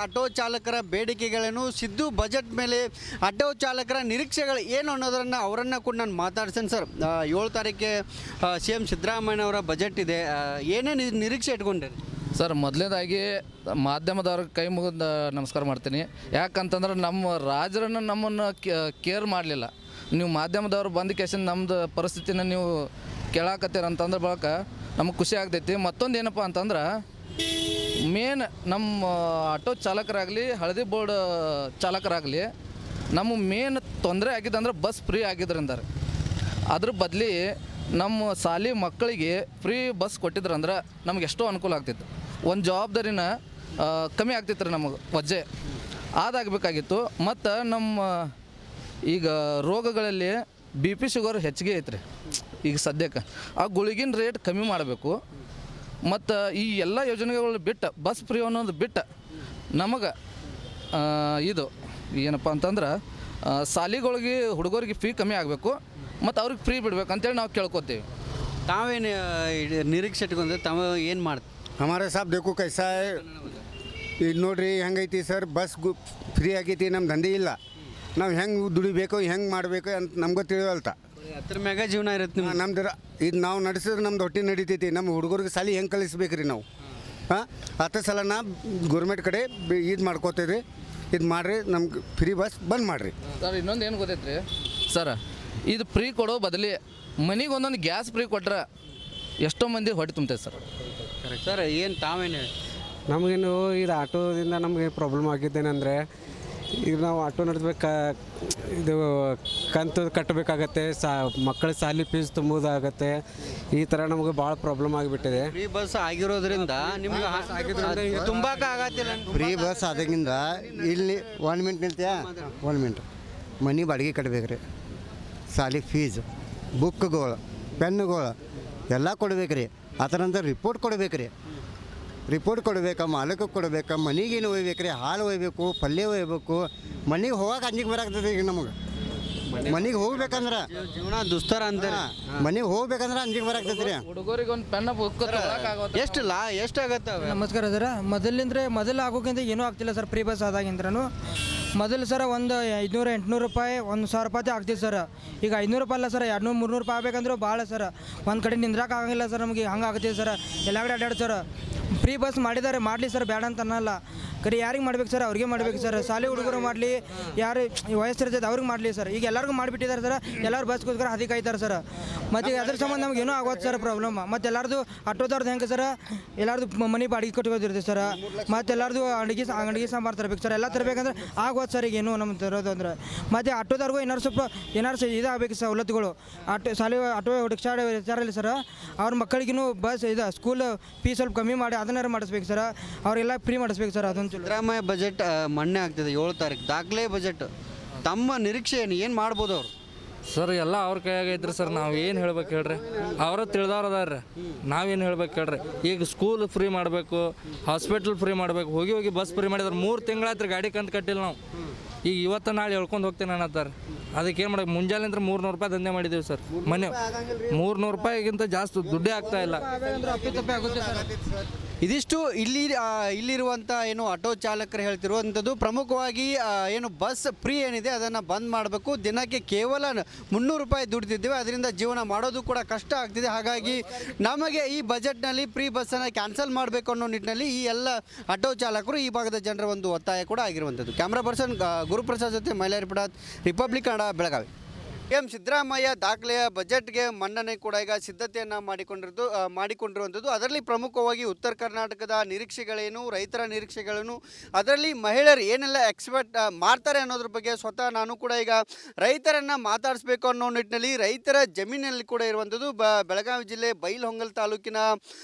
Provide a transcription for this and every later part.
Auto ಚಾಲಕರ ಬೇಡಿಕೆಗಳೇನು, Siddu budget ಮೇಲೆ ಆಟೋ ಚಾಲಕರ ನಿರೀಕ್ಷೆಗಳು ಏನು ಅನ್ನೋದನ್ನು ಅವರನ್ನು ಕೂಡ ನಾನು ಮಾತಾಡ್ತೇನೆ. ಸರ್, 7 ತಾರೀಕಿಗೆ CM ಸಿದ್ದರಾಮಯ್ಯನವರ ಬಜೆಟ್ ಇದೆ, ಏನೇನು ನಿರೀಕ್ಷೆ ಇಟ್ಕೊಂಡಿರಿ? ಸರ್, ಮೊದಲನೇದಾಗಿ ಮಾಧ್ಯಮದವ್ರಿಗೆ ಕೈ ಮುಗಿದು ನಮಸ್ಕಾರ ಮಾಡ್ತೀನಿ. ಯಾಕಂತಂದ್ರೆ ನಮ್ಮ ರಾಜರನ್ನು ನಮ್ಮನ್ನು ಕೇರ್ ಮಾಡಲಿಲ್ಲ. ನೀವು ಮಾಧ್ಯಮದವ್ರು ಬಂದ ಕೇಸಿನ ನಮ್ಮದು ಪರಿಸ್ಥಿತಿನ ನೀವು ಕೇಳಾಕತ್ತೀರಂತಂದ್ರೆ ಬಳಕ ನಮಗೆ ಖುಷಿ ಆಗ್ತೈತಿ. ಮತ್ತೊಂದು ಏನಪ್ಪ ಅಂತಂದ್ರೆ ಮೇನ್ ನಮ್ಮ ಆಟೋ ಚಾಲಕರಾಗಲಿ ಹಳದಿ ಬೋರ್ಡ್ ಚಾಲಕರಾಗಲಿ ನಮ್ಮ ಮೇನ್ ತೊಂದರೆ ಆಗಿದ್ದಂದ್ರೆ ಬಸ್ ಫ್ರೀ ಆಗಿದ್ರಿಂದ ಅದ್ರ ಬದಲಿ ನಮ್ಮ ಶಾಲೆ ಮಕ್ಕಳಿಗೆ ಫ್ರೀ ಬಸ್ ಕೊಟ್ಟಿದ್ರಂದ್ರೆ ನಮ್ಗೆ ಎಷ್ಟೋ ಅನುಕೂಲ ಆಗ್ತಿತ್ತು. ಒಂದು ಜವಾಬ್ದಾರಿನ ಕಮ್ಮಿ ಆಗ್ತಿತ್ತು ರೀ ನಮಗೆ ವಜ್ಜೆ ಅದಾಗಬೇಕಾಗಿತ್ತು. ಮತ್ತು ನಮ್ಮ ಈಗ ರೋಗಗಳಲ್ಲಿ BP ಶುಗರ್ ಹೆಚ್ಚಿಗೆ ಐತ್ರಿ ಈಗ ಸದ್ಯಕ್ಕೆ. ಆ ಗುಳಿಗಿನ ರೇಟ್ ಕಮ್ಮಿ ಮಾಡಬೇಕು. ಮತ್ತು ಈ ಎಲ್ಲ ಯೋಜನೆಗಳು ಬಿಟ್ಟು ಬಸ್ ಫ್ರೀ ಅನ್ನೋದು ಬಿಟ್ಟು ನಮಗೆ ಇದು ಏನಪ್ಪ ಅಂತಂದ್ರೆ ಶಾಲೆಗಳಿಗೆ ಹುಡುಗರಿಗೆ ಫೀ ಕಮ್ಮಿ ಆಗಬೇಕು ಮತ್ತು ಅವ್ರಿಗೆ ಫ್ರೀ ಬಿಡ್ಬೇಕು ಅಂತೇಳಿ ನಾವು ಕೇಳ್ಕೊತೀವಿ. ತಾವೇನು ನಿರೀಕ್ಷೆ ಇಟ್ಕೊಂಡ್ರೆ ತಾವು ಏನು ಮಾಡ್ತೀವಿ? हमारे साहब देखो कैसा है, ಈಗ ನೋಡ್ರಿ ಹೆಂಗೈತಿ ಸರ್, ಬಸ್ ಫ್ರೀ ಆಗೈತಿ, ನಮ್ಮ ದಂಧೆ ಇಲ್ಲ, ನಾವು ಹೆಂಗೆ ದುಡಿಬೇಕು ಹೆಂಗೆ ಮಾಡಬೇಕು ಅಂತ ನಮ್ಗೆ ತಿಳಿವಲ್ತ. ಅದ್ರ ಮ್ಯಾಗ ಜೀವನ ಇರುತ್ತೆ ನಮ್ದು ಇದು ನಾವು ನಡೆಸಿದ್ರೆ ನಮ್ದು ಹೊಟ್ಟೆ ನಡಿತೈತಿ. ನಮ್ಮ ಹುಡುಗರಿಗೆ ಸಾಲಿ ಹೆಂಗೆ ಕಲಿಸ್ಬೇಕು ರೀ ನಾವು? ಹಾಂ, ಹತ್ತು ಸಲ ನಾ ಗೌರ್ಮೆಂಟ್ ಕಡೆ ಇದು ಮಾಡ್ಕೋತೀವಿ, ಇದು ಮಾಡಿರಿ, ನಮ್ಗೆ ಫ್ರೀ ಬಸ್ ಬಂದ್ ಮಾಡಿರಿ. ಸರ್, ಇನ್ನೊಂದು ಏನು ಗೊತ್ತೈತ್ರಿ ಸರ್, ಇದು ಫ್ರೀ ಕೊಡೋ ಬದಲಿ ಮನೆಗೆ ಒಂದೊಂದು ಗ್ಯಾಸ್ ಫ್ರೀ ಕೊಟ್ರೆ ಎಷ್ಟೋ ಮಂದಿ ಹೊಟ್ಟೆ ತುಂಬ್ತೈತೆ ಸರ್. ಸರ್, ಏನು ತಾವೇನು ಹೇಳಿ? ನಮಗೇನು ಇದು ಆಟೋದಿಂದ ನಮಗೆ ಪ್ರಾಬ್ಲಮ್ ಆಗಿದ್ದೇನೆಂದರೆ, ಈಗ ನಾವು ಆಟೋ ನಡೆಸ್ಬೇಕು, ಇದು ಕಂತು ಕಟ್ಟಬೇಕಾಗತ್ತೆ, ಮಕ್ಕಳ ಶಾಲೆ ಫೀಸ್ ತುಂಬುವುದಾಗತ್ತೆ. ಈ ಥರ ನಮಗೆ ಭಾಳ ಪ್ರಾಬ್ಲಮ್ ಆಗಿಬಿಟ್ಟಿದೆ. ಫ್ರೀ ಬಸ್ ಆಗಿರೋದ್ರಿಂದ ನಿಮ್ಗೆ ತುಂಬಾಕ ಆಗತ್ತಿಲ್ಲ. ಫ್ರೀ ಬಸ್ ಆದಾಗಿಂದ ಇಲ್ಲಿ 1 ಮಿನಿಟ್ ನಿಲ್ತೀಯಾ? 1 ಮಿನಿಟ್ ಮನೆ ಬಾಡಿಗೆ ಕಟ್ಬೇಕು ರೀ, ಶಾಲೆ ಫೀಸ್, ಬುಕ್ಗಳು, ಪೆನ್ನುಗಳು ಎಲ್ಲ ಕೊಡ್ಬೇಕು ರೀ. ಆ ಥರ ಅಂತ ರಿಪೋರ್ಟ್ ಕೊಡ್ಬೇಕು ರೀ. ರಿಪೋರ್ಟ್ ಕೊಡ್ಬೇಕಾ, ಮಾಲಕ್ಕೆ ಕೊಡ್ಬೇಕಾ, ಮನೆಗೇನು ಒಯ್ಬೇಕು ರೀ, ಹಾಲು ಒಯ್ಬೇಕು, ಪಲ್ಯ ಒಯ್ಬೇಕು. ಮನೆಗೆ ಹೋಗಕ್ಕೆ ಅಂಜಿಗೆ ಬರಾಗ್ತದೆ ಈಗ ನಮಗೆ. ಮನೆಗೆ ಹೋಗ್ಬೇಕಂದ್ರೆ ಜೀವನ ದುಸ್ತರ ಅಂತಾರೆ. ಮನೆಗೆ ಹೋಗ್ಬೇಕಂದ್ರೆ ಅಂಜಿಗೆ ಬರಾಗ್ತದೆ ರೀ. ಹುಡುಗರಿಗೆ ಒಂದು ಪೆನ್ನ ಬುಕ್ ಎಷ್ಟಾಗತ್ತೆ? ನಮಸ್ಕಾರ ಸರ. ಮೊದಲು ಆಗೋಕ್ಕಿಂತ ಏನೂ ಆಗ್ತಿಲ್ಲ ಸರ್. ಫ್ರೀ ಬಸ್ ಆದಾಗಿಂದ್ರೂ ಮೊದಲು ಸರ ಒಂದು 500-800 ರೂಪಾಯಿ, 1,000 ರೂಪಾಯಿ ಆಗ್ತಿತ್ತು ಸರ್. ಈಗ 500 ರೂಪಾಯಿ ಅಲ್ಲ ಸರ್, 200-300 ರೂಪಾಯಿ ಆಗ್ಬೇಕಂದ್ರೆ ಭಾಳ ಸರ್. ಒಂದು ಕಡೆ ನಿಂದ್ರಕ್ಕೆ ಆಗಂಗಿಲ್ಲ ಸರ್ ನಮಗೆ, ಹಂಗೆ ಆಗ್ತಿದೆ ಸರ್. ಎಲ್ಲ ಕಡೆ ಅಡ್ಡಾಡಿ ಸರ್. ಫ್ರೀ ಬಸ್ ಮಾಡಿದ್ದಾರೆ, ಮಾಡಲಿ ಸರ್, ಬೇಡ ಅಂತ ಅನ್ನಲ್ಲ. ಕರೆ ಯಾರಿಗೆ ಮಾಡ್ಬೇಕು ಸರ್? ಅವ್ರಿಗೆ ಮಾಡ್ಬೇಕು ಸರ್. ಶಾಲೆ ಹುಡುಗರು ಮಾಡಲಿ, ಯಾರು ವಯಸ್ಸಿರ್ತೈತೆ ಅವ್ರಿಗೆ ಮಾಡಲಿ ಸರ್. ಈಗ ಎಲ್ಲರಿಗೂ ಮಾಡಿಬಿಟ್ಟಿದ್ದಾರೆ ಸರ್. ಎಲ್ಲರೂ ಬಸ್ಗೋಸ್ಕರ ಅದಕ್ಕೆ ಕಾಯ್ತಾರೆ ಸರ್. ಮತ್ತು ಅದ್ರ ಸಂಬಂಧ ನಮ್ಗೆ ಏನೂ ಆಗೋದು ಸರ್ ಪ್ರಾಬ್ಲಮ್. ಮತ್ತು ಎಲ್ಲರದು ಆಟೋದವ್ರದ್ದು ಹೆಂಗೆ ಸರ್, ಎಲ್ಲರದು ಮನೆ ಬಾಡಿಗೆ ಕಟ್ಕೋದಿರ್ತೈತೆ ಸರ್. ಮತ್ತು ಎಲ್ಲರದು ಅಂಗಡಿಗೆ ಸಾಂಬಾರು ತರಬೇಕು ಸರ್. ಎಲ್ಲ ತರಬೇಕಂದ್ರೆ ಆಗೋದು ಸರ್. ಈಗ ಏನು ನಮ್ಗೆ ತರೋದು ಅಂದ್ರೆ ಮತ್ತು ಆಟೋದವ್ರಿಗೂ ಏನಾರು ಇದಾಗಬೇಕು ಸವಲತ್ತುಗಳು. ಆಟೋ ರಿಕ್ಷಾ ಇರ್ತಾರಲ್ಲ ಸರ್, ಅವ್ರ ಮಕ್ಕಳಿಗೂ ಬಸ್ ಇದು ಸ್ಕೂಲ್ ಫೀಸ್ ಸ್ವಲ್ಪ ಕಮ್ಮಿ ಮಾಡಿ ಅದನ್ನಾರು ಮಾಡಿಸ್ಬೇಕು ಸರ್. ಅವರೆಲ್ಲ ಫ್ರೀ ಮಾಡಿಸ್ಬೇಕು ಸರ್. ಅದೊಂದು ಸಿದ್ದರಾಮಯ್ಯ ಬಜೆಟ್ ಮೊನ್ನೆ ಆಗ್ತದೆ 7 ತಾರೀಕು, ದಾಖಲೆ ಬಜೆಟ್. ತಮ್ಮ ನಿರೀಕ್ಷೆ ಏನು ಮಾಡ್ಬೋದು ಅವರು? ಸರ್, ಎಲ್ಲ ಅವ್ರ ಕೈಯಾಗೈತ್ರಿ ಸರ್. ನಾವು ಏನು ಹೇಳ್ಬೇಕು ಹೇಳ್ರಿ, ಅವರು ತಿಳಿದವ್ರು ಅದಾರ. ನಾವೇನು ಹೇಳ್ಬೇಕು ಹೇಳ್ರಿ. ಈಗ ಸ್ಕೂಲ್ ಫ್ರೀ ಮಾಡಬೇಕು, ಹಾಸ್ಪಿಟ್ಲ್ ಫ್ರೀ ಮಾಡಬೇಕು, ಹೋಗಿ ಬಸ್ ಫ್ರೀ ಮಾಡಿದ್ರೆ 3 ತಿಂಗಳಾಯ್ತು ಗಾಡಿ ಕಂತು ಕಟ್ಟಿಲ್ಲ ನಾವು. ಈಗ ಇವತ್ತು ನಾಳೆ ಹೇಳ್ಕೊಂಡು ಹೋಗ್ತೇನೆ ಅನ್ನತ್ತಾರೆ. ಅದಕ್ಕೆ ಏನು ಮಾಡಬೇಕು? ಮುಂಜಾನೆಂದ್ರೆ 300 ರೂಪಾಯಿ ದಂಧೆ ಮಾಡಿದ್ದೀವಿ ಸರ್. ಮನೆ 300 ರೂಪಾಯಿಗಿಂತ ಜಾಸ್ತಿ ದುಡ್ಡೇ ಆಗ್ತಾ ಇಲ್ಲ. ಇದಿಷ್ಟು ಇಲ್ಲಿರುವಂಥ ಏನು ಆಟೋ ಚಾಲಕರು ಹೇಳ್ತಿರುವಂಥದ್ದು. ಪ್ರಮುಖವಾಗಿ ಏನು ಬಸ್ ಫ್ರೀ ಏನಿದೆ ಅದನ್ನು ಬಂದ್ ಮಾಡಬೇಕು. ದಿನಕ್ಕೆ ಕೇವಲ 300 ರೂಪಾಯಿ ದುಡ್ದಿದ್ದೇವೆ, ಅದರಿಂದ ಜೀವನ ಮಾಡೋದು ಕೂಡ ಕಷ್ಟ ಆಗ್ತಿದೆ. ಹಾಗಾಗಿ ನಮಗೆ ಈ ಬಜೆಟ್ನಲ್ಲಿ ಫ್ರೀ ಬಸ್ಸನ್ನು ಕ್ಯಾನ್ಸಲ್ ಮಾಡಬೇಕು ಅನ್ನೋ ನಿಟ್ಟಿನಲ್ಲಿ ಈ ಎಲ್ಲ ಆಟೋ ಚಾಲಕರು, ಈ ಭಾಗದ ಜನರ ಒಂದು ಒತ್ತಾಯ ಕೂಡ ಆಗಿರುವಂಥದ್ದು. ಕ್ಯಾಮ್ರಾ ಪರ್ಸನ್ ಗುರುಪ್ರಸಾದ್ ಜೊತೆ ಮೈಲಾರಿ ಪುಡಾತ್, ರಿಪಬ್ಲಿಕ್ ಕನ್ನಡ, ಬೆಳಗಾವಿ. CM ಸಿದ್ದರಾಮಯ್ಯ ದಾಖಲೆಯ ಬಜೆಟ್ಗೆ ಮನ್ನಣೆ ಕೂಡ ಈಗ ಸಿದ್ಧತೆಯನ್ನು ಮಾಡಿಕೊಂಡಿರುವಂಥದ್ದು. ಅದರಲ್ಲಿ ಪ್ರಮುಖವಾಗಿ ಉತ್ತರ ಕರ್ನಾಟಕದ ನಿರೀಕ್ಷೆಗಳೇನು, ರೈತರ ನಿರೀಕ್ಷೆಗಳೇನು, ಅದರಲ್ಲಿ ಮಹಿಳೆಯರು ಏನೆಲ್ಲ ಎಕ್ಸ್ಪೆಕ್ಟ್ ಮಾಡ್ತಾರೆ ಅನ್ನೋದ್ರ ಬಗ್ಗೆ ಸ್ವತಃ ನಾನು ಕೂಡ ಈಗ ರೈತರನ್ನು ಮಾತಾಡಿಸ್ಬೇಕು ಅನ್ನೋ ನಿಟ್ಟಿನಲ್ಲಿ ರೈತರ ಜಮೀನಲ್ಲಿ ಕೂಡ ಇರುವಂಥದ್ದು. ಬೆಳಗಾವಿ ಜಿಲ್ಲೆ ಬೈಲಹೊಂಗಲ ತಾಲೂಕಿನ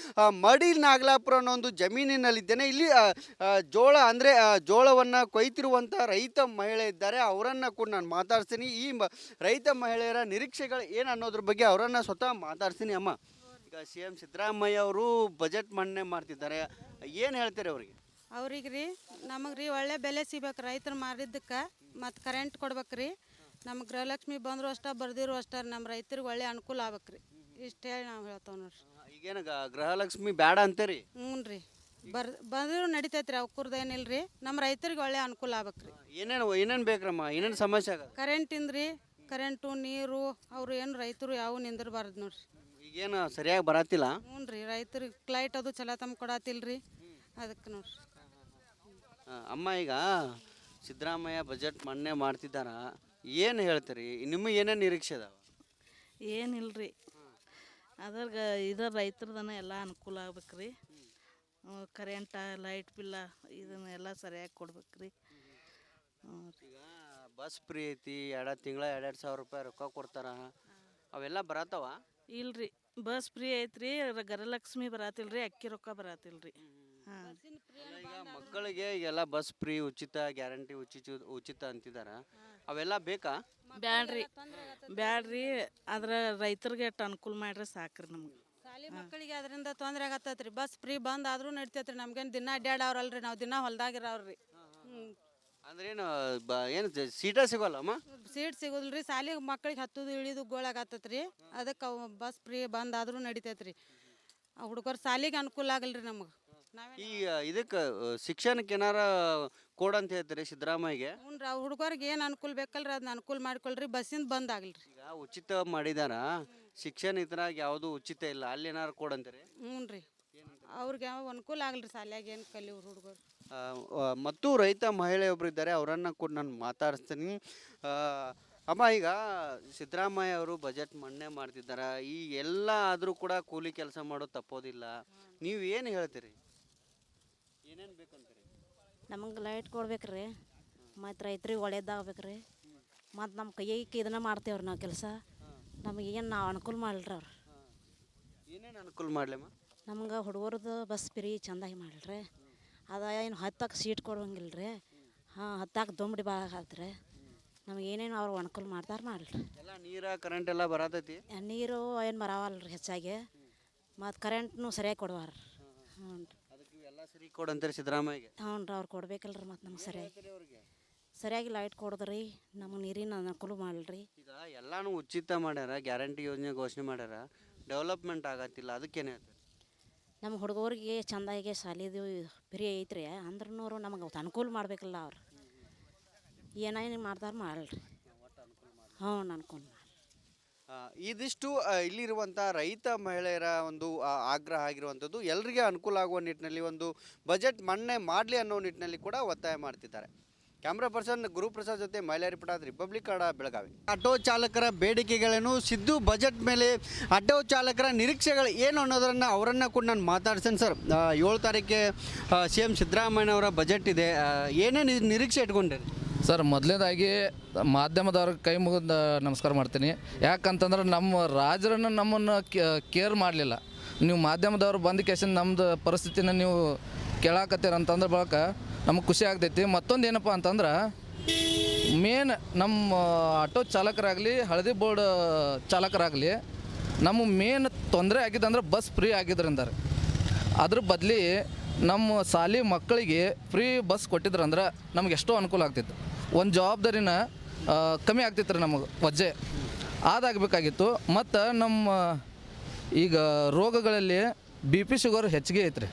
ಮಡಿ ನಾಗಲಾಪುರ ಅನ್ನೋ ಒಂದು ಜಮೀನಿನಲ್ಲಿದ್ದೇನೆ. ಇಲ್ಲಿ ಜೋಳ ಅಂದರೆ ಜೋಳವನ್ನು ಕೊಯ್ತಿರುವಂಥ ರೈತ ಮಹಿಳೆ ಇದ್ದಾರೆ, ಅವರನ್ನು ಕೂಡ ನಾನು ಮಾತಾಡ್ತೀನಿ. ಈ ರೈತ ಮಹಿಳೆಯರ ನಿರೀಕ್ಷೆಗಳು ಏನು ಅನ್ನೋದ್ರ ಬಗ್ಗೆ ಅವರನ್ನು ಸ್ವತಃ ಮಾತಾಡ್ತೀನಿ. ಅಮ್ಮ, ಈಗ CM ಸಿದ್ದರಾಮಯ್ಯ ಅವರು ಬಜೆಟ್ ಮಂಡನೆ ಮಾಡ್ತಿದ್ದಾರೆ, ಏನು ಹೇಳ್ತಾರೆ ಅವ್ರಿಗೆ ರೀ? ನಮಗೆ ರೀ ಒಳ್ಳೆ ಬೆಲೆ ಸಿಗ್ಬೇಕು ರೈತರು ಮಾರಿದ್ದಕ್ಕೆ. ಮತ್ತು ಕರೆಂಟ್ ಕೊಡ್ಬೇಕ್ರಿ. ನಮಗೆ ಗೃಹಲಕ್ಷ್ಮಿ ಬಂದರು ಅಷ್ಟೇ, ಬರ್ದಿರು ಅಷ್ಟೇ. ನಮ್ಮ ರೈತರಿಗೆ ಒಳ್ಳೆ ಅನುಕೂಲ ಆಗ್ಬೇಕ್ರಿ. ಇಷ್ಟು ಹೇಳಿ ನಾವು ಹೇಳ್ತಾವೆ ನೋಡ್ರಿ. ಈಗೇನು ಗೃಹಲಕ್ಷ್ಮಿ ಬೇಡ ಅಂತೀರಿ? ಹ್ಞೂ ರೀ, ಬಂದರೂ ನಡಿತೈತ್ರಿ ಅವ್ಕುರ್ದು ಏನಿಲ್ಲ ರೀ ನಮ್ಮ ರೈತರಿಗೆ ಒಳ್ಳೆ ಅನುಕೂಲ ಆಗ್ಬೇಕ್ರಿ. ಏನೇನು ಬೇಕ್ರಮ್ಮ, ಏನೇನು ಸಮಸ್ಯೆ ಆಗತ್ತೆ? ಕರೆಂಟಿಂದ ರೀ, ಕರೆಂಟು ನೀರು ಅವ್ರು ಏನು ರೈತರು ಯಾವ ನಿಂದಿರಬಾರ್ದು ನೋಡ್ರಿ. ಈಗೇನು ಸರಿಯಾಗಿ ಬರತ್ತಿಲ್ಲ. ಹ್ಞೂ ರೀ, ರೈತರಿಗೆ ಕ್ಲೈಟ್ ಅದು ಚಲೋ ತಮ್ಮ ಕೊಡತ್ತಿಲ್ಲ ರೀ, ಅದಕ್ಕೆ ನೋಡ್ರಿ. ಅಮ್ಮ, ಈಗ ಸಿದ್ದರಾಮಯ್ಯ ಬಜೆಟ್ ಮಂಡನೆ ಮಾಡ್ತಿದ್ದಾರ, ಏನು ಹೇಳ್ತೀರಿ? ನಿಮಗೆ ಏನೇನು ನಿರೀಕ್ಷೆ ಅದಾವ? ಏನಿಲ್ರಿ, ಅದ್ರಾಗ ಇದ್ರ ರೈತರದನ ಎಲ್ಲ ಅನುಕೂಲ ಆಗ್ಬೇಕ್ರಿ. ಕರೆಂಟ, ಲೈಟ್ ಬಿಲ್ಲ ಇದನ್ನೆಲ್ಲ ಸರಿಯಾಗಿ ಕೊಡ್ಬೇಕ್ರಿ. ಈಗ ಬಸ್ ಫ್ರೀ ಐತಿ, ತಿಂಗಳ 2,000 ರೂಪಾಯಿ ರೊಕ್ಕ ಕೊಡ್ತಾರ, ಅವೆಲ್ಲ ಬರತ್ತವ? ಇಲ್ರಿ, ಬಸ್ ಫ್ರೀ ಐತ್ರಿ, ಗೃಹಲಕ್ಷ್ಮಿ ಬರತ್ತಿಲ್ರಿ, ಅಕ್ಕಿ ರೊಕ್ಕ ಬರತ್ತಿಲ್ರಿ. ಹಾಂ, ಈಗ ಮಕ್ಕಳಿಗೆ ಈಗೆಲ್ಲ ಬಸ್ ಫ್ರೀ, ಉಚಿತ, ಗ್ಯಾರಂಟಿ ಉಚಿತ ಅಂತಿದಾರ, ಅವೆಲ್ಲ ಬೇಕಾ? ಬ್ಯಾಡ್ರಿ, ಅದ್ರ ರೈತರಿಗೆ ಅಷ್ಟು ಅನುಕೂಲ ಮಾಡ್ರೆ ಸಾಕ್ರಿ ನಮ್ಗೆ. ಶಾಲಿ ಮಕ್ಕಳಿಗೆ ಅದರಿಂದ ತೊಂದರೆ ಆಗತ್ತೈತ್ರಿ. ಬಸ್ ಫ್ರೀ ಬಂದ್ ಆದ್ರೂ ನಡಿತೈತ್ರಿ, ನಮ್ಗೇನು ದಿನ ಅಡ್ಡಾಡವ್ರಲ್ರಿ, ನಾವು ದಿನ ಹೊಲ್ದಾಗಿರವ್ರಿ. ಅಂದ್ರೇನು ಏನು ಸೀಟ ಸಿಗೋಲ್ಲಮ್ಮ? ಸೀಟ್ ಸಿಗೋದಿಲ್ರಿ, ಶಾಲಿ ಮಕ್ಕಳಿಗೆ ಹತ್ತುದು ಇಳಿದು ಗೋಳಾಗತ್ತೈತ್ರಿ, ಅದಕ್ಕೆ ಬಸ್ ಫ್ರೀ ಬಂದ್ ಆದ್ರೂ ನಡಿತೈತ್ರಿ. ಹುಡುಗರು ಶಾಲಿಗೆ ಅನುಕೂಲ ಆಗಲ್ರಿ ನಮಗೆ. ಈ ಇದಕ್ಕೆ ಶಿಕ್ಷಣಕ್ಕೆ ಏನಾರ ಕೊಡಂತ ಹೇಳ್ತೀರಿ ಸಿದ್ದರಾಮಯ್ಯಗೆ? ಹ್ಞೂ ರೀ, ಹುಡುಗರಿಗೆ ಏನು ಅನುಕೂಲ ಬೇಕಲ್ರಿ ಅದನ್ನ ಅನುಕೂಲ ಮಾಡ್ಕೊಳ್ರಿ, ಬಸ್ಸಿಂದ ಬಂದ್ ಆಗಲ್ರಿ. ಈಗ ಉಚಿತ ಮಾಡಿದಾರ, ಶಿಕ್ಷಣ ಇದ್ರಾಗ ಯಾವುದು ಉಚಿತ ಇಲ್ಲ, ಅಲ್ಲಿ ಏನಾರು ಕೊಡಂತೀರಿ? ಹ್ಞೂ ರೀ, ಅವ್ರಿಗೆ ಯಾವ ಅನುಕೂಲ ಆಗಲ್ರಿ, ಶಾಲ್ಯಾಗ ಏನು ಕಲಿಯೋರು ಹುಡುಗರು. ಮತ್ತು ರೈತ ಮಹಿಳೆಯೊಬ್ರು ಇದ್ದಾರೆ, ಅವರನ್ನು ಕೂಡ ನಾನು ಮಾತಾಡಿಸ್ತೀನಿ. ಅಮ್ಮ, ಈಗ ಸಿದ್ದರಾಮಯ್ಯ ಅವರು ಬಜೆಟ್ ಮಂಡನೆ ಮಾಡ್ತಿದ್ದಾರೆ, ಈ ಎಲ್ಲ ಆದರೂ ಕೂಡ ಕೂಲಿ ಕೆಲಸ ಮಾಡೋದು ತಪ್ಪೋದಿಲ್ಲ, ನೀವು ಏನು ಹೇಳ್ತೀರಿ? ಏನೇನು ಬೇಕಂತೀರಿ? ನಮಗೆ ಲೈಟ್ ಕೊಡ್ಬೇಕ್ರಿ, ಮತ್ತು ರೈತ್ರಿಗೆ ಒಳ್ಳೇದಾಗ್ಬೇಕ್ರಿ, ಮತ್ತು ನಮ್ಮ ಕೈಗೆ ಇದನ್ನ ಮಾಡ್ತೇವ್ರಿ ನಾವು ಕೆಲಸ. ನಮಗೆ ಏನು ನಾವು ಅನುಕೂಲ ಮಾಡಲ್ರಿ ಅವ್ರು. ಏನೇನು ಅನುಕೂಲ ಮಾಡಲಮ್ಮ? ನಮ್ಗೆ ಹುಡುಗರದು ಬಸ್ ಫ್ರೀ ಚೆಂದಾಗಿ ಮಾಡಲ್ರಿ. ಅದ ಏನು ಹತ್ತಕ್ಕೆ ಸೀಟ್ ಕೊಡೋಂಗಿಲ್ಲ ರೀ. ಹಾಂ, ಹತ್ತಕ್ಕೆ ದೊಂಬಡಿ ಭಾಳ ಆಗ್ತಾರೆ. ನಮ್ಗೆ ಏನೇನು ಅವ್ರು ಅನುಕೂಲ ಮಾಡ್ತಾರೆ ಮಾಡಲ್ರಿ. ಎಲ್ಲ ನೀರು ಕರೆಂಟ್ ಎಲ್ಲ ಬರತೈತಿ? ನೀರು ಏನು ಬರವಲ್ರಿ ಹೆಚ್ಚಾಗಿ, ಮತ್ತು ಕರೆಂಟ್ನು ಸರಿಯಾಗಿ ಕೊಡುವಾರ. ಹ್ಞೂ ರೀ, ಅದಕ್ಕೆ ಎಲ್ಲ ಸರಿ ಕೊಡಂತೀರಿ ಸಿದ್ದರಾಮಯ್ಯಗೆ? ಹ್ಞೂ ರೀ, ಅವ್ರು ಕೊಡ್ಬೇಕಲ್ರಿ, ಮತ್ತು ನಮ್ಗೆ ಸರಿಯಾಗಿ ಲೈಟ್ ಕೊಡಿದ್ರಿ, ನಮಗೆ ನೀರಿನ ಅನುಕೂಲ ಮಾಡಲ್ರಿ. ಈಗ ಎಲ್ಲಾನು ಉಚಿತ ಮಾಡ್ಯಾರ, ಗ್ಯಾರಂಟಿ ಯೋಜನೆ ಘೋಷಣೆ ಮಾಡ್ಯಾರ, ಡೆವಲಪ್ಮೆಂಟ್ ಆಗತ್ತಿಲ್ಲ, ಅದಕ್ಕೇನು ಹೇಳ್ತಾರೆ? ನಮ್ಮ ಹುಡುಗರಿಗೆ ಚೆಂದಾಗಿ ಶಾಲಿದು ಫ್ರೀ ಐತ್ರಿ, ಅಂದ್ರೂ ನಮಗೆ ಅನುಕೂಲ ಮಾಡಬೇಕಲ್ಲ ಅವ್ರು. ಏನೇನು ಮಾಡ್ತಾರೆ ಮಾಡಲ್ರಿ. ಹ್ಞೂ, ಅನುಕೂಲ ಮಾಡಿ. ಇದಿಷ್ಟು ಇಲ್ಲಿರುವಂಥ ರೈತ ಮಹಿಳೆಯರ ಒಂದು ಆಗ್ರಹ ಆಗಿರುವಂಥದ್ದು. ಎಲ್ಲರಿಗೆ ಅನುಕೂಲ ಆಗುವ ನಿಟ್ಟಿನಲ್ಲಿ ಒಂದು ಬಜೆಟ್ ಮಂಡನೆ ಮಾಡಲಿ ಅನ್ನೋ ನಿಟ್ಟಿನಲ್ಲಿ ಕೂಡ ಒತ್ತಾಯ ಮಾಡ್ತಿದ್ದಾರೆ. ಕ್ಯಾಮ್ರಾ ಪರ್ಸನ್ ಗುರುಪ್ರಸಾದ್ ಜೊತೆ Mailari reporter, Republic Kannada, Belagavi. Auto ಚಾಲಕರ ಬೇಡಿಕೆಗಳೇನು, ಸಿದ್ದು ಬಜೆಟ್ ಮೇಲೆ ಆಟೋ ಚಾಲಕರ ನಿರೀಕ್ಷೆಗಳು ಏನು ಅನ್ನೋದನ್ನು ಅವರನ್ನು ಕೂಡ ನಾನು ಮಾತಾಡ್ತೇನೆ. ಸರ್, 7 ತಾರೀಕಿಗೆ CM ಸಿದ್ದರಾಮಯ್ಯನವರ ಬಜೆಟ್ ಇದೆ, ಏನೇನು ನಿರೀಕ್ಷೆ ಇಟ್ಕೊಂಡಿರಿ? ಸರ್, ಮೊದಲನೇದಾಗಿ ಮಾಧ್ಯಮದವ್ರ ಕೈ ಮುಗಿದು ನಮಸ್ಕಾರ ಮಾಡ್ತೀನಿ. ಯಾಕಂತಂದ್ರೆ ನಮ್ಮ ರಾಜರನ್ನು ನಮ್ಮನ್ನು ಕೇರ್ ಮಾಡಲಿಲ್ಲ. ನೀವು ಮಾಧ್ಯಮದವ್ರು ಬಂದ ಕೇಸಿನ ನಮ್ಮದು ಪರಿಸ್ಥಿತಿನ ನೀವು ಕೇಳಾಕತ್ತೀರಂತಂದ್ರೆ ಬಳಕ ನಮಗೆ ಖುಷಿ ಆಗ್ತೈತಿ. ಮತ್ತೊಂದು ಏನಪ್ಪ ಅಂತಂದ್ರೆ, ಮೇನ್ ನಮ್ಮ ಆಟೋ ಚಾಲಕರಾಗಲಿ, ಹಳದಿ ಬೋರ್ಡ್ ಚಾಲಕರಾಗಲಿ, ನಮ್ಮ ಮೇನ್ ತೊಂದರೆ ಆಗಿದ್ದಂದ್ರೆ ಬಸ್ ಫ್ರೀ ಆಗಿದ್ರಿಂದ ಅದ್ರ ಬದಲಿ ನಮ್ಮ ಶಾಲೆ ಮಕ್ಕಳಿಗೆ ಫ್ರೀ ಬಸ್ ಕೊಟ್ಟಿದ್ರಂದ್ರೆ ನಮ್ಗೆ ಎಷ್ಟೋ ಅನುಕೂಲ ಆಗ್ತಿತ್ತು. ಒಂದು ಜವಾಬ್ದಾರಿನ ಕಮ್ಮಿ ಆಗ್ತಿತ್ತು ರೀ ನಮಗೆ, ವಜ್ಜೆ ಅದಾಗಬೇಕಾಗಿತ್ತು. ಮತ್ತು ನಮ್ಮ ಈಗ ರೋಗಗಳಲ್ಲಿ BP ಶುಗರ್ ಹೆಚ್ಚಿಗೆ ಐತ್ರಿ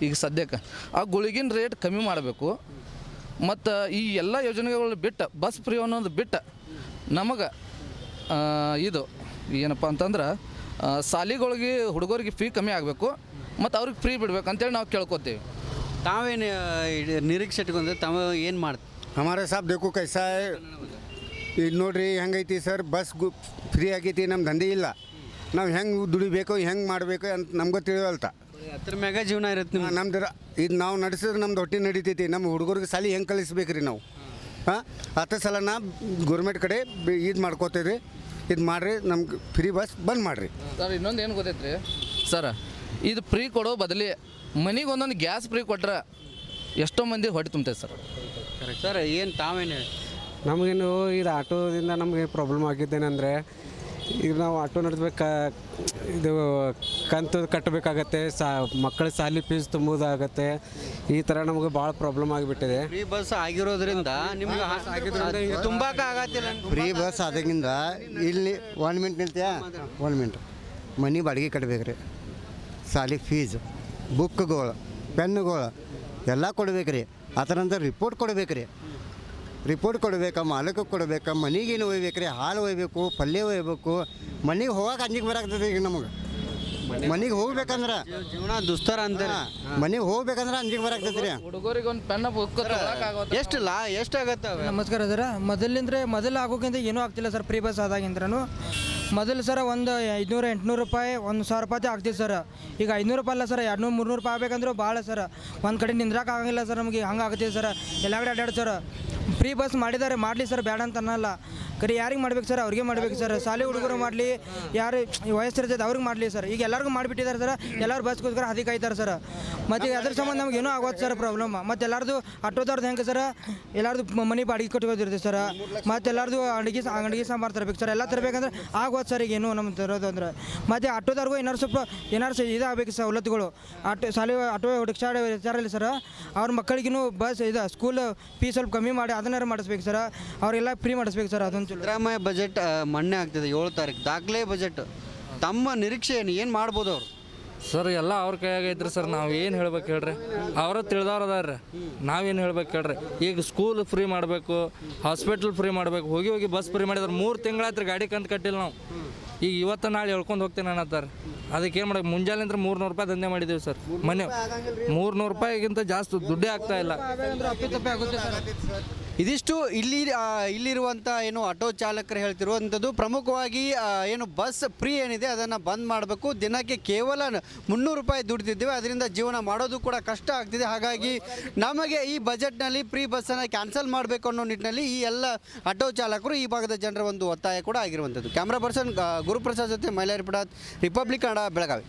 ಈಗ ಸದ್ಯಕ್ಕೆ. ಆ ಗುಳಿಗಿನ ರೇಟ್ ಕಮ್ಮಿ ಮಾಡಬೇಕು. ಮತ್ತು ಈ ಎಲ್ಲ ಯೋಜನೆಗಳು ಬಿಟ್ಟು, ಬಸ್ ಫ್ರೀ ಅನ್ನೋದು ಬಿಟ್ಟು ನಮಗೆ ಇದು ಏನಪ್ಪ ಅಂತಂದ್ರೆ, ಶಾಲೆಗಳಿಗೆ ಹುಡುಗರಿಗೆ ಫೀ ಕಮ್ಮಿ ಆಗಬೇಕು ಮತ್ತು ಅವ್ರಿಗೆ ಫ್ರೀ ಬಿಡ್ಬೇಕು ಅಂತೇಳಿ ನಾವು ಕೇಳ್ಕೊತೀವಿ. ತಾವೇನು ನಿರೀಕ್ಷೆ ಇಟ್ಕೊಂಡ್ರೆ ತಾವು ಏನು ಮಾಡ್ತೀವಿ? ಹಮಾರೆ ಸಾಬ್ ದೇಖೋ ಕೈಸಾ ಇದು ನೋಡ್ರಿ ಹೆಂಗೈತಿ ಸರ್, ಬಸ್ ಫ್ರೀ ಆಗೈತಿ, ನಮ್ಮ ದಂಧೆ ಇಲ್ಲ, ನಾವು ಹೆಂಗೆ ದುಡಿಬೇಕು, ಹೆಂಗೆ ಮಾಡಬೇಕು ಅಂತ ನಮ್ಗೆ ತಿಳಿವಲ್ತ. ಅದ್ರ ಮ್ಯಾಗ ಜೀವನ ಇರುತ್ತೆ ನಮ್ದು. ಇದು ನಾವು ನಡೆಸಿದ್ರೆ ನಮ್ದು ಹೊಟ್ಟೆ ನಡೀತೈತಿ. ನಮ್ಮ ಹುಡುಗರಿಗೆ ಸಾಲಿ ಹೆಂಗೆ ಕಲಿಸ್ಬೇಕು ರೀ ನಾವು? ಹಾಂ, ಹತ್ತು ಸಲ ನಾ ಗೌರ್ಮೆಂಟ್ ಕಡೆ ಇದು ಮಾಡ್ಕೋತೀವಿ, ಇದು ಮಾಡಿರಿ, ನಮ್ಗೆ ಫ್ರೀ ಬಸ್ ಬಂದ್ ಮಾಡಿರಿ. ಸರ್, ಇನ್ನೊಂದು ಏನು ಗೊತ್ತೈತ್ರಿ ಸರ್, ಇದು ಫ್ರೀ ಕೊಡೋ ಬದಲಿ ಮನೆಗೆ ಒಂದೊಂದು ಗ್ಯಾಸ್ ಫ್ರೀ ಕೊಟ್ರೆ ಎಷ್ಟೋ ಮಂದಿ ಹೊಟ್ಟೆ ತುಂಬ್ತೈತೆ ಸರ್. ಸರ್, ಏನು ತಾವೇನು ಹೇಳಿ? ನಮಗೇನು ಇದು ಆಟೋದಿಂದ ನಮಗೆ ಪ್ರಾಬ್ಲಮ್ ಆಗಿದ್ದೇನೆಂದರೆ, ಈಗ ನಾವು ಆಟೋ ನಡೆಸ್ಬೇಕು, ಇದು ಕಂತು ಕಟ್ಟಬೇಕಾಗತ್ತೆ, ಮಕ್ಕಳ ಶಾಲೆ ಫೀಸ್ ತುಂಬೋದಾಗತ್ತೆ. ಈ ಥರ ನಮಗೆ ಭಾಳ ಪ್ರಾಬ್ಲಮ್ ಆಗಿಬಿಟ್ಟಿದೆ. ಫ್ರೀ ಬಸ್ ಆಗಿರೋದ್ರಿಂದ ನಿಮ್ಗೆ ತುಂಬಾಕ ಆಗತ್ತಿಲ್ಲ. ಫ್ರೀ ಬಸ್ ಆದಾಗಿಂದ ಇಲ್ಲಿ 1 ಮಿನಿಟ್ ನಿಲ್ತೀಯಾ? 1 ಮಿನಿಟ್. ಮನೆ ಬಾಡಿಗೆ ಕಟ್ಟಬೇಕು ರೀ, ಶಾಲೆ ಫೀಸ್, ಬುಕ್ಗಳು ಪೆನ್ನುಗಳು ಎಲ್ಲ ಕೊಡ್ಬೇಕು ರೀ ಅದರ ನಂತರ ರಿಪೋರ್ಟ್ ಕೊಡ್ಬೇಕು ರೀ ರಿಪೋರ್ಟ್ ಕೊಡ್ಬೇಕಾ ಮಾಲಕಕ್ಕೆ ಕೊಡ್ಬೇಕಾ ಮನೆಗೇನು ಒಯ್ಬೇಕು ರೀ ಹಾಲು ಒಯ್ಬೇಕು ಪಲ್ಯ ಒಯ್ಬೇಕು ಮನೆಗೆ ಹೋಗಕ್ಕೆ ಅಂಜಿಗೆ ಬರಾಕ್ತದೆ ಈಗ ನಮಗೆ ಮನೆಗೆ ಹೋಗ್ಬೇಕಂದ್ರೆ ಜೀವನ ದುಸ್ತರ ಅಂತಾರೆ ಮನೆಗೆ ಹೋಗ್ಬೇಕಂದ್ರೆ ಅಂಜಿಗೆ ಬರಾಕ್ತೈತೆ ರೀ ಹುಡುಗರಿಗೆ ಒಂದು ಪೆನ್ನ ಬುಕ್ ಎಷ್ಟಾಗತ್ತೆ ನಮಸ್ಕಾರ ಸರ್ ಮೊದಲು ಆಗೋಕ್ಕಿಂತ ಏನೂ ಆಗ್ತಿಲ್ಲ ಸರ್ ಫ್ರೀ ಬಸ್ ಆದಾಗಿಂದ್ರೂ ಮೊದಲು ಸರ ಒಂದು 500-800 ರೂಪಾಯಿ 1,000 ರೂಪಾಯಿ ಆಗ್ತಿತ್ತು ಸರ್ ಈಗ 500 ರೂಪಾಯಿ ಅಲ್ಲ ಸರ್ 200-300 ರೂಪಾಯಿ ಆಗ್ಬೇಕಂದ್ರೆ ಭಾಳ ಸರ್ ಒಂದು ಕಡೆ ನಿಂದ್ರಕ್ಕೆ ಆಗಂಗಿಲ್ಲ ಸರ್ ನಮಗೆ ಹಂಗೆ ಆಗ್ತಿದೆ ಸರ್ ಎಲ್ಲ ಕಡೆ ಅಡ್ಡಾಡಿ ಸರ್ ಫ್ರೀ ಬಸ್ ಮಾಡಿದ್ದಾರೆ ಮಾಡಲಿ ಸರ್ ಬೇಡ ಅಂತ ಅನ್ನಲ್ಲ ಕರೆ ಯಾರಿಗೆ ಮಾಡ್ಬೇಕು ಸರ್ ಅವ್ರಿಗೆ ಮಾಡ್ಬೇಕು ಸರ್ ಶಾಲೆ ಹುಡುಗರು ಮಾಡಲಿ ಯಾರು ವಯಸ್ಸಿರ್ತೈತೆ ಅವ್ರಿಗೆ ಮಾಡಲಿ ಸರ್ ಈಗ ಎಲ್ಲರಿಗೂ ಮಾಡಿಬಿಟ್ಟಿದ್ದಾರೆ ಸರ್ ಎಲ್ಲರೂ ಬಸ್ಗೋಸ್ಕರ ಹದಿ ಕಾಯ್ತಾರೆ ಸರ್ ಮತ್ತು ಅದ್ರ ಸಂಬಂಧ ನಮ್ಗೆ ಏನೋ ಆಗೋದು ಸರ್ ಪ್ರಾಬ್ಲಮ್ ಮತ್ತು ಎಲ್ಲರದು ಆಟೋದವ್ರದ್ದು ಹೆಂಗೆ ಸರ್ ಎಲ್ಲರದು ಮನೆ ಬಾಡಿಗೆ ಕಟ್ಕೋದಿರ್ತದೆ ಸರ್ ಮತ್ತು ಎಲ್ಲರದು ಅಡುಗೆ ಸಾಂಬಾರು ತರಬೇಕು ಸರ್ ಎಲ್ಲ ತರಬೇಕಂದ್ರೆ ಆಗೋದು ಸರ್ ಈಗ ಏನು ನಮ್ಗೆ ತರೋದು ಅಂದ್ರೆ ಮತ್ತು ಆಟೋದವ್ರಿಗೂ ಏನಾರು ಇದಾಗಬೇಕು ಸವಲತ್ತುಗಳು ಶಾಲೆ ಆಟೋ ಹುಡುಕ್ಸಾಡ ವಿಚಾರಲ್ಲಿ ಸರ್ ಅವ್ರ ಮಕ್ಕಳಿಗೂ ಬಸ್ ಇದು ಸ್ಕೂಲ್ ಫೀಸ್ ಸ್ವಲ್ಪ ಕಮ್ಮಿ ಮಾಡಿ ಅದನ್ನಾರು ಮಾಡಿಸ್ಬೇಕು ಸರ್ ಅವರೆಲ್ಲ ಫ್ರೀ ಮಾಡಿಸ್ಬೇಕು ಸರ್ ಅದೊಂದು ಸಿದ್ದರಾಮಯ್ಯ ಬಜೆಟ್ ಮಣ್ಣೆ ಆಗ್ತಿದೆ 7 ತಾರೀಕು ದಾಖಲೆ ಬಜೆಟ್ ತಮ್ಮ ನಿರೀಕ್ಷೆ ಏನು ಮಾಡ್ಬೋದು ಅವರು ಸರ್ ಎಲ್ಲ ಅವ್ರ ಕೈಯಾಗ ಐತ್ರಿ ಸರ್ ನಾವು ಏನು ಹೇಳ್ಬೇಕು ಹೇಳ್ರಿ ಅವರ ತಿಳಿದವ್ರು ಅದಾರ ನಾವೇನು ಹೇಳ್ಬೇಕು ಹೇಳ್ರಿ ಈಗ ಸ್ಕೂಲ್ ಫ್ರೀ ಮಾಡಬೇಕು ಹಾಸ್ಪಿಟ್ಲ್ ಫ್ರೀ ಮಾಡಬೇಕು ಹೋಗಿ ಬಸ್ ಫ್ರೀ ಮಾಡಿದ್ರೆ 3 ತಿಂಗಳಾಯ್ತು ಗಾಡಿ ಕಂತು ಕಟ್ಟಿಲ್ಲ ನಾವು ಈಗ ಇವತ್ತು ನಾಳೆ ಹೇಳ್ಕೊಂಡು ಹೋಗ್ತೇನೆ ಅನ್ನತ್ತಾರೆ ಅದಕ್ಕೆ ಏನು ಮಾಡಬೇಕು ಮುಂಜಾನೆ 300 ರೂಪಾಯಿ ದಂಧೆ ಮಾಡಿದ್ದೀವಿ ಸರ್ ಮನೆ 300 ರೂಪಾಯಿಗಿಂತ ಜಾಸ್ತಿ ದುಡ್ಡೇ ಆಗ್ತಾ ಇಲ್ಲ ಇದಿಷ್ಟು ಇಲ್ಲಿರುವಂಥ ಏನು ಆಟೋ ಚಾಲಕರು ಹೇಳ್ತಿರುವಂಥದ್ದು ಪ್ರಮುಖವಾಗಿ ಏನು ಬಸ್ ಫ್ರೀ ಏನಿದೆ ಅದನ್ನು ಬಂದ್ ಮಾಡಬೇಕು ದಿನಕ್ಕೆ ಕೇವಲ 300 ರೂಪಾಯಿ ದುಡ್ತಿದ್ದೇವೆ ಅದರಿಂದ ಜೀವನ ಮಾಡೋದು ಕೂಡ ಕಷ್ಟ ಆಗ್ತಿದೆ ಹಾಗಾಗಿ ನಮಗೆ ಈ ಬಜೆಟ್ನಲ್ಲಿ ಫ್ರೀ ಬಸ್ಸನ್ನು ಕ್ಯಾನ್ಸಲ್ ಮಾಡಬೇಕು ಅನ್ನೋ ನಿಟ್ಟಿನಲ್ಲಿ ಈ ಎಲ್ಲ ಆಟೋ ಚಾಲಕರು ಈ ಭಾಗದ ಜನರ ಒಂದು ಒತ್ತಾಯ ಕೂಡ ಆಗಿರುವಂಥದ್ದು ಕ್ಯಾಮ್ರಾ ಪರ್ಸನ್ ಗುರುಪ್ರಸಾದ್ ಜೊತೆ ಮೈಲಾರಿ ಪಡಾತ್ ರಿಪಬ್ಲಿಕ್ ಕನ್ನಡ ಬೆಳಗಾವಿ.